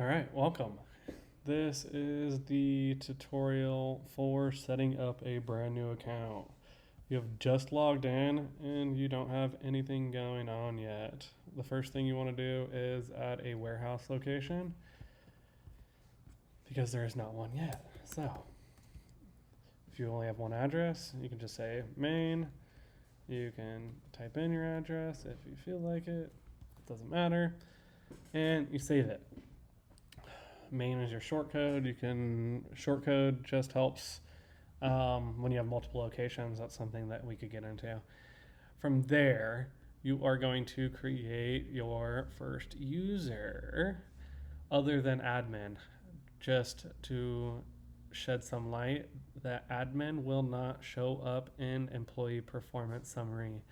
right, welcome. This is the tutorial for setting up a brand new account. You have just logged in and you don't have anything going on yet. The first thing you want to do is add a warehouse location because there is not one yet. So if you only have one address, you can just say main. You can type in your address if you feel like it. It doesn't matter. And you save it. Main is your shortcode. You can shortcode just helps when you have multiple locations. That's something that we could get into. From there, you are going to create your first user other than admin. Just to shed some light, that admin will not show up in employee performance summary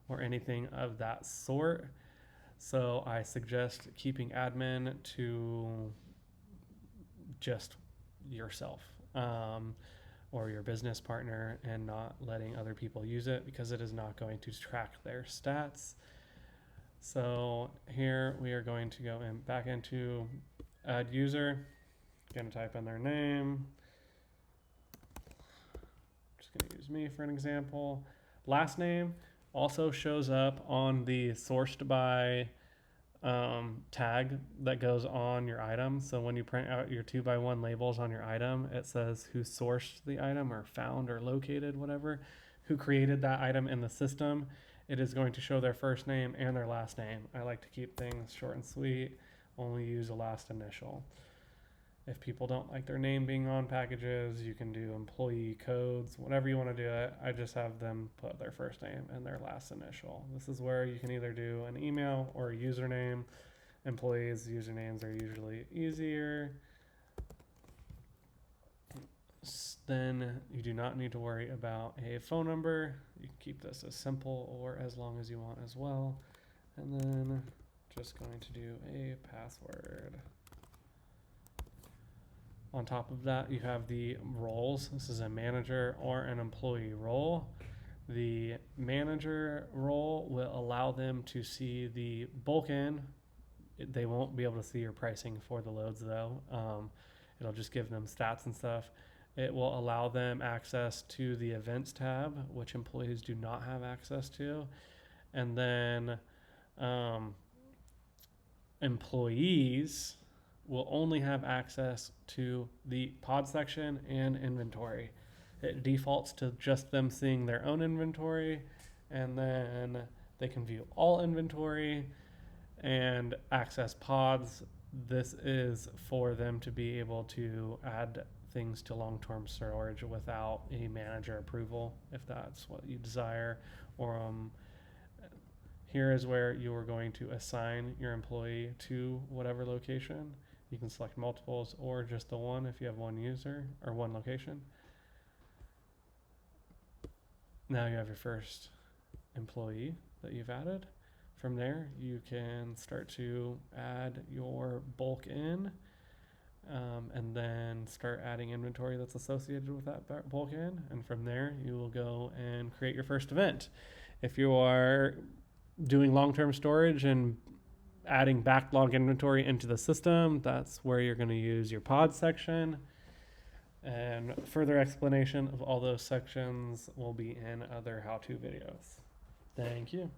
or anything of that sort. So I suggest keeping admin to just yourself or your business partner and not letting other people use it because it is not going to track their stats. So here we are going to go in back into add user. Going to type in their name. Just going to use me for an example. Last name also shows up on the sourced by tag that goes on your item. So when you print out your 2x1 labels on your item, it says who sourced the item or found or located, whatever, who created that item in the system. It is going to show their first name and their last name. I like to keep things short and sweet, only use a last initial. If people don't like their name being on packages, you can do employee codes, whatever you want to do it. I just have them put their first name and their last initial. This is where you can either do an email or a username. Employees' usernames are usually easier. Then you do not need to worry about a phone number. You can keep this as simple or as long as you want as well. And then just going to do a password. On top of that, you have the roles. This is a manager or an employee role. The manager role will allow them to see the bulk in. They won't be able to see your pricing for the loads though. It'll just give them stats and stuff. It will allow them access to the events tab, which employees do not have access to. And then employees will only have access to the pod section and inventory. It defaults to just them seeing their own inventory, and then they can view all inventory and access pods. This is for them to be able to add things to long-term storage without a manager approval, if that's what you desire. Or here is where you are going to assign your employee to whatever location. You can select multiples or just the one if you have one user or one location. Now you have your first employee that you've added. From there, you can start to add your bulk in and then start adding inventory that's associated with that bulk in. And from there, you will go and create your first event. If you are doing long-term storage and adding backlog inventory into the system, that's where you're going to use your pod section. And further explanation of all those sections will be in other how-to videos. Thank you.